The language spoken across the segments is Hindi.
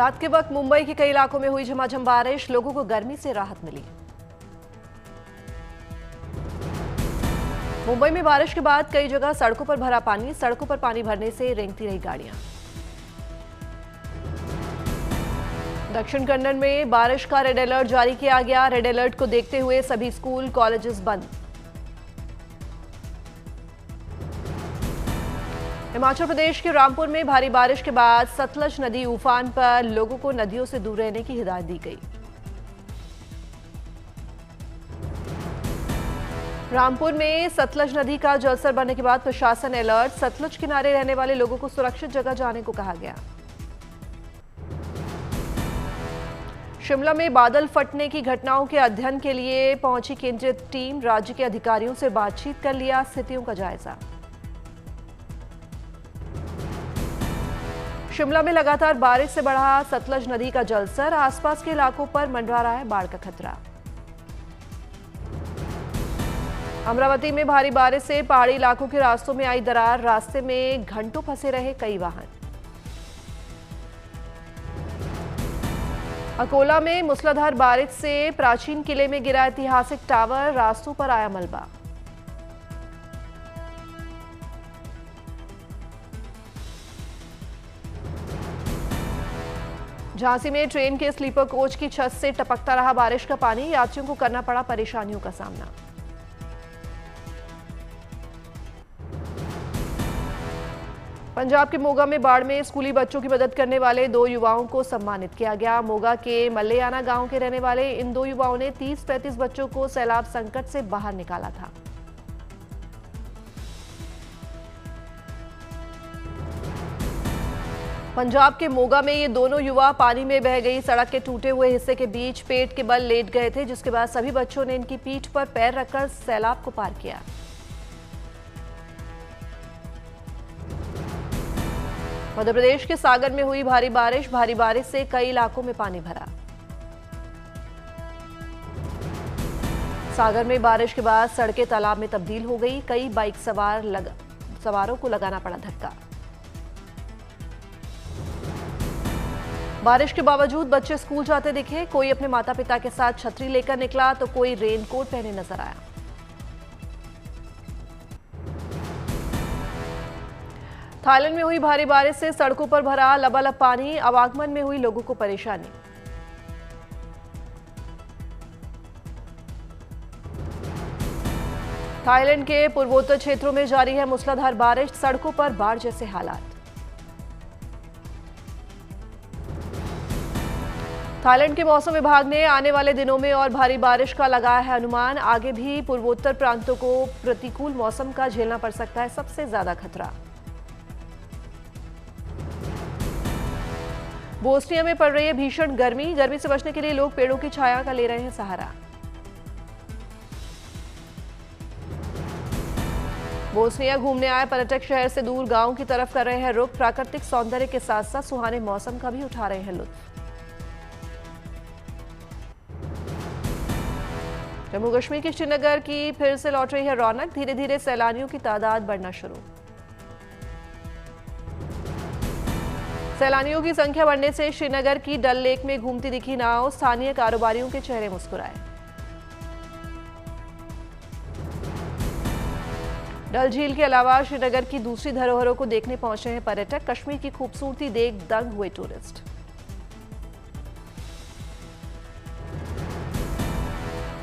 रात के वक्त मुंबई के कई इलाकों में हुई झमाझम बारिश, लोगों को गर्मी से राहत मिली। मुंबई में बारिश के बाद कई जगह सड़कों पर भरा पानी, सड़कों पर पानी भरने से रेंगती रही गाड़ियां। दक्षिण कन्नड़ में बारिश का रेड अलर्ट जारी किया गया। रेड अलर्ट को देखते हुए सभी स्कूल कॉलेजेस बंद। हिमाचल प्रदेश के रामपुर में भारी बारिश के बाद सतलज नदी उफान पर, लोगों को नदियों से दूर रहने की हिदायत दी गई। रामपुर में सतलज नदी का जलस्तर बढ़ने के बाद प्रशासन अलर्ट, सतलज किनारे रहने वाले लोगों को सुरक्षित जगह जाने को कहा गया। शिमला में बादल फटने की घटनाओं के अध्ययन के लिए पहुंची केंद्रीय टीम, राज्य के अधिकारियों से बातचीत कर लिया स्थितियों का जायजा। शिमला में लगातार बारिश से बढ़ा सतलज नदी का जलस्तर, आसपास के इलाकों पर मंडरा रहा है बाढ़ का खतरा। अमरावती में भारी बारिश से पहाड़ी इलाकों के रास्तों में आई दरार, रास्ते में घंटों फंसे रहे कई वाहन। अकोला में मूसलाधार बारिश से प्राचीन किले में गिरा ऐतिहासिक टावर, रास्तों पर आया मलबा। झांसी में ट्रेन के स्लीपर कोच की छत से टपकता रहा बारिश का पानी, यात्रियों को करना पड़ा परेशानियों का सामना। पंजाब के मोगा में बाढ़ में स्कूली बच्चों की मदद करने वाले 2 युवाओं को सम्मानित किया गया। मोगा के मल्लेयाना गांव के रहने वाले इन 2 युवाओं ने 30-35 बच्चों को सैलाब संकट से बाहर निकाला था। पंजाब के मोगा में ये दोनों युवा पानी में बह गई सड़क के टूटे हुए हिस्से के बीच पेट के बल लेट गए थे, जिसके बाद सभी बच्चों ने इनकी पीठ पर पैर रखकर सैलाब को पार किया। मध्य प्रदेश के सागर में हुई भारी बारिश से कई इलाकों में पानी भरा। सागर में बारिश के बाद सड़कें तालाब में तब्दील हो गई, कई बाइक सवारों को लगाना पड़ा धक्का। बारिश के बावजूद बच्चे स्कूल जाते दिखे, कोई अपने माता पिता के साथ छतरी लेकर निकला तो कोई रेनकोट पहने नजर आया। थाईलैंड में हुई भारी बारिश से सड़कों पर भरा लबालब पानी, आवागमन में हुई लोगों को परेशानी। थाईलैंड के पूर्वोत्तर क्षेत्रों में जारी है मूसलाधार बारिश, सड़कों पर बाढ़ जैसे हालात। थाईलैंड के मौसम विभाग ने आने वाले दिनों में और भारी बारिश का लगाया है अनुमान। आगे भी पूर्वोत्तर प्रांतों को प्रतिकूल मौसम का झेलना पड़ सकता है सबसे ज्यादा खतरा। बोस्निया में पड़ रही है भीषण गर्मी से बचने के लिए लोग पेड़ों की छाया का ले रहे हैं सहारा। बोस्निया घूमने आए पर्यटक शहर से दूर गांव की तरफ कर रहे हैं रुख, प्राकृतिक सौंदर्य के साथ साथ सुहाने मौसम का भी उठा रहे हैं लुत्फ। जम्मू कश्मीर के श्रीनगर की फिर से लौट रही है रौनक, धीरे धीरे सैलानियों की तादाद बढ़ना शुरू। सैलानियों की संख्या बढ़ने से श्रीनगर की डल लेक में घूमती दिखी नाव, स्थानीय कारोबारियों के चेहरे मुस्कुराए। डल झील के अलावा श्रीनगर की दूसरी धरोहरों को देखने पहुंचे हैं पर्यटक, कश्मीर की खूबसूरती देख दंग हुए टूरिस्ट।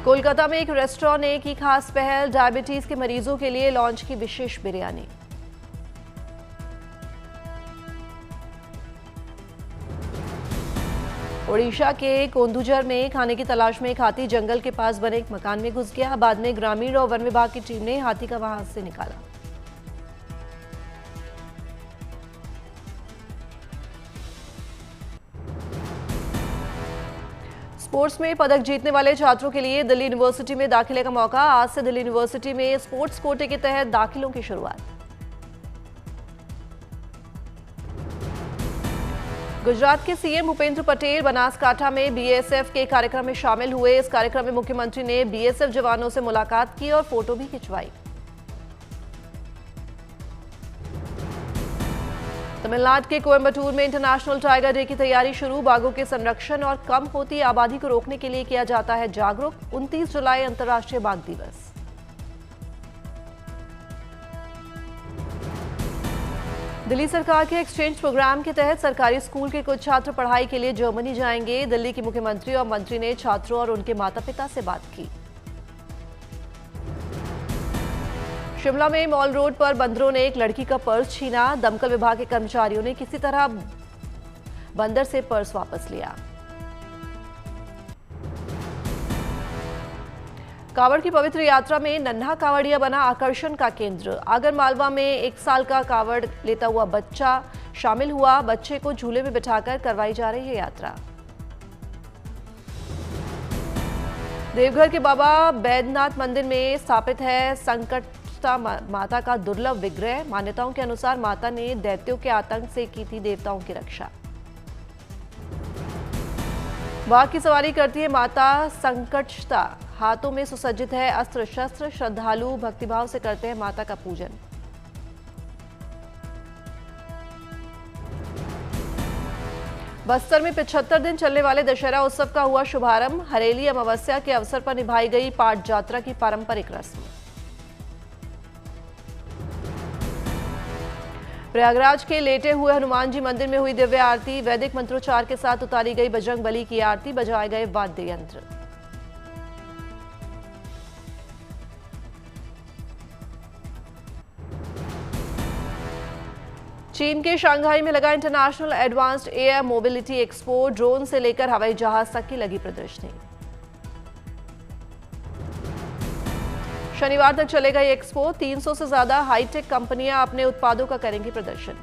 कोलकाता में एक रेस्टोरेंट ने की खास पहल, डायबिटीज के मरीजों के लिए लॉन्च की विशेष बिरयानी। ओडिशा के कोंदुजर में खाने की तलाश में एक हाथी जंगल के पास बने एक मकान में घुस गया। बाद में ग्रामीण और वन विभाग की टीम ने हाथी का वहां से निकाला। स्पोर्ट्स में पदक जीतने वाले छात्रों के लिए दिल्ली यूनिवर्सिटी में दाखिले का मौका। आज से दिल्ली यूनिवर्सिटी में स्पोर्ट्स कोटे के तहत दाखिलों की शुरुआत। गुजरात के सीएम भूपेंद्र पटेल बनासकांठा में बीएसएफ के कार्यक्रम में शामिल हुए। इस कार्यक्रम में मुख्यमंत्री ने बीएसएफ जवानों से मुलाकात की और फोटो भी खिंचवाई। तमिलनाडु के कोयम्बटूर में इंटरनेशनल टाइगर डे की तैयारी शुरू। बाघों के संरक्षण और कम होती आबादी को रोकने के लिए किया जाता है जागरूक। 29 जुलाई अंतर्राष्ट्रीय बाघ दिवस। दिल्ली सरकार के एक्सचेंज प्रोग्राम के तहत सरकारी स्कूल के कुछ छात्र पढ़ाई के लिए जर्मनी जाएंगे। दिल्ली की मुख्यमंत्री और मंत्री ने छात्रों और उनके माता पिता से बात की। शिमला में मॉल रोड पर बंदरों ने एक लड़की का पर्स छीना। दमकल विभाग के कर्मचारियों ने किसी तरह बंदर से पर्स वापस लिया। कांवड़ की पवित्र यात्रा में नन्हा कांवड़िया बना आकर्षण का केंद्र। आगरमालवा में 1 साल का कांवड़ लेता हुआ बच्चा शामिल हुआ। बच्चे को झूले में बिठाकर करवाई जा रही है यात्रा। देवघर के बाबा बैद्यनाथ मंदिर में स्थापित है संकट माता का दुर्लभ विग्रह। मान्यताओं के अनुसार माता ने दैत्यों के आतंक से की थी देवताओं की रक्षा। बाघ की सवारी करती है माता संकटहर्ता। हाथों में सुसज्जित है अस्त्र शस्त्र। श्रद्धालु भक्तिभाव से करते हैं माता का पूजन। बस्तर में 75 दिन चलने वाले दशहरा उत्सव का हुआ शुभारंभ। हरेली अमावस्या के अवसर पर निभाई गई पाट यात्रा की पारंपरिक रस्म। प्रयागराज के लेटे हुए हनुमान जी मंदिर में हुई दिव्य आरती। वैदिक मंत्रोच्चार के साथ उतारी गई बजरंग बली की आरती। बजाए गए वाद्य यंत्र। चीन के शंघाई में लगा international advanced air mobility expo. Drone से लेकर हवाई जहाज तक की लगी प्रदर्शनी। शनिवार तक चलेगा ये एक्सपो। 300 से ज्यादा हाईटेक कंपनियां अपने उत्पादों का करेंगी प्रदर्शन।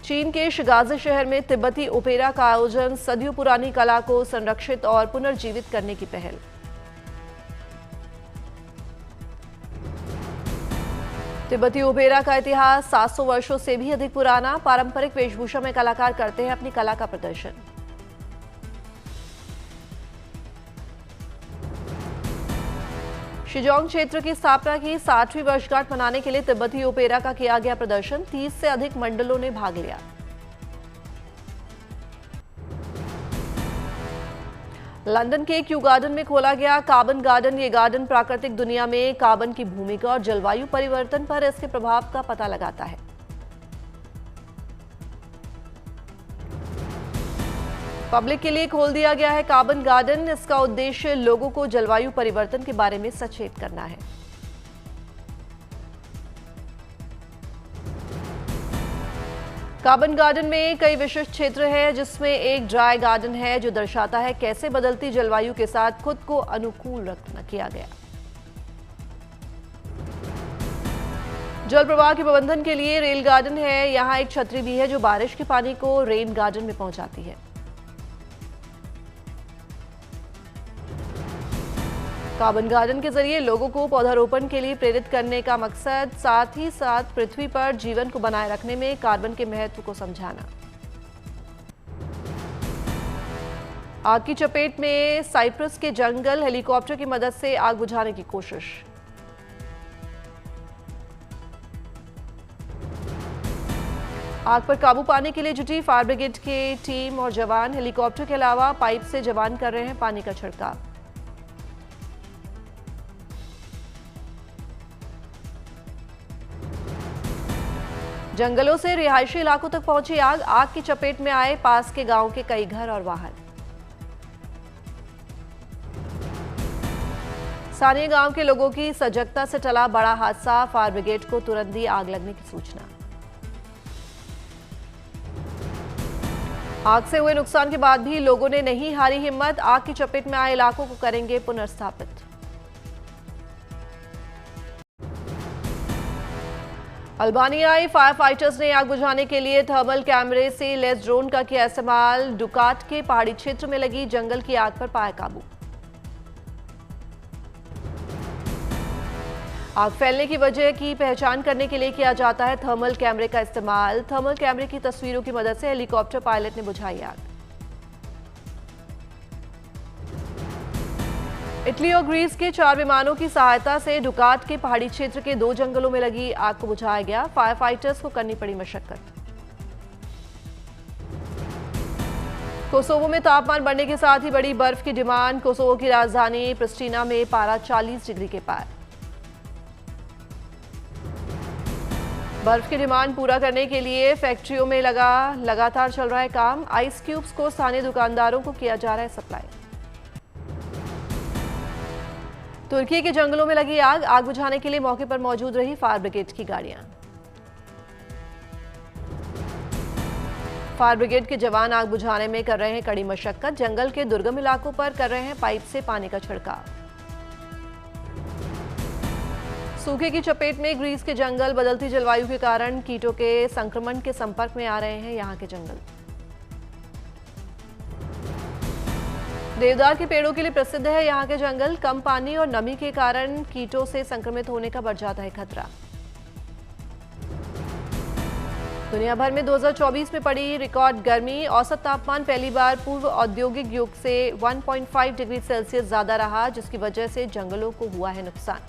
चीन के शिगाजे शहर में तिब्बती ओपेरा का आयोजन। सदियों पुरानी कला को संरक्षित और पुनर्जीवित करने की पहल। तिब्बती ओपेरा का इतिहास 700 वर्षों से भी अधिक पुराना। पारंपरिक वेशभूषा में कलाकार करते हैं अपनी कला का प्रदर्शन। शिजोंग क्षेत्र की स्थापना की 60वीं वर्षगांठ मनाने के लिए तिब्बती ओपेरा का किया गया प्रदर्शन। 30 से अधिक मंडलों ने भाग लिया। लंदन के क्यू गार्डन में खोला गया कार्बन गार्डन। ये गार्डन प्राकृतिक दुनिया में कार्बन की भूमिका और जलवायु परिवर्तन पर इसके प्रभाव का पता लगाता है। पब्लिक के लिए खोल दिया गया है कार्बन गार्डन। इसका उद्देश्य लोगों को जलवायु परिवर्तन के बारे में सचेत करना है। कार्बन गार्डन में कई विशिष्ट क्षेत्र हैं, जिसमें एक ड्राई गार्डन है जो दर्शाता है कैसे बदलती जलवायु के साथ खुद को अनुकूल रखना किया गया। जल प्रवाह के प्रबंधन के लिए रेल गार्डन है। यहाँ एक छतरी भी है जो बारिश के पानी को रेन गार्डन में पहुंचाती है। कार्बन गार्डन के जरिए लोगों को पौधारोपण के लिए प्रेरित करने का मकसद, साथ ही साथ पृथ्वी पर जीवन को बनाए रखने में कार्बन के महत्व को समझाना। आग की चपेट में साइप्रस के जंगल। हेलीकॉप्टर की मदद से आग बुझाने की कोशिश। आग पर काबू पाने के लिए जुटी फायर ब्रिगेड की टीम और जवान। हेलीकॉप्टर के अलावा पाइप से जवान कर रहे हैं पानी का छिड़काव। जंगलों से रिहायशी इलाकों तक पहुंची आग। आग की चपेट में आए पास के गांव के कई घर और वाहन। स्थानीय गांव के लोगों की सजगता से टला बड़ा हादसा। फायर ब्रिगेड को तुरंत दी आग लगने की सूचना। आग से हुए नुकसान के बाद भी लोगों ने नहीं हारी हिम्मत। आग की चपेट में आए इलाकों को करेंगे पुनर्स्थापित। अल्बानियाई फायर फाइटर्स ने आग बुझाने के लिए थर्मल कैमरे से लैस ड्रोन का किया इस्तेमाल। डुकाट के पहाड़ी क्षेत्र में लगी जंगल की आग पर पाया काबू। आग फैलने की वजह की पहचान करने के लिए किया जाता है थर्मल कैमरे का इस्तेमाल। थर्मल कैमरे की तस्वीरों की मदद से हेलीकॉप्टर पायलट ने बुझाई आग। इटली और ग्रीस के 4 विमानों की सहायता से डुकाट के पहाड़ी क्षेत्र के 2 जंगलों में लगी आग को बुझाया गया। फायर फाइटर्स को करनी पड़ी मशक्कत। कोसोवो में तापमान बढ़ने के साथ ही बड़ी बर्फ की डिमांड। कोसोवो की राजधानी प्रिस्टिना में पारा 40 डिग्री के पार। बर्फ की डिमांड पूरा करने के लिए फैक्ट्रियों में लगातार चल रहा है काम। आइस क्यूब्स को स्थानीय दुकानदारों को किया जा रहा है सप्लाई। तुर्की के जंगलों में लगी आग बुझाने के लिए मौके पर मौजूद रही फायर ब्रिगेड की गाड़ियां। फायर ब्रिगेड के जवान आग बुझाने में कर रहे हैं कड़ी मशक्कत। जंगल के दुर्गम इलाकों पर कर रहे हैं पाइप से पानी का छिड़काव। सूखे की चपेट में ग्रीस के जंगल। बदलती जलवायु के कारण कीटों के संक्रमण के संपर्क में आ रहे हैं यहां के जंगल। देवदार के पेड़ों के लिए प्रसिद्ध है यहां के जंगल। कम पानी और नमी के कारण कीटों से संक्रमित होने का बढ़ जाता है खतरा। दुनिया भर में 2024 में पड़ी रिकॉर्ड गर्मी। औसत तापमान पहली बार पूर्व औद्योगिक युग से 1.5 डिग्री सेल्सियस ज्यादा रहा, जिसकी वजह से जंगलों को हुआ है नुकसान।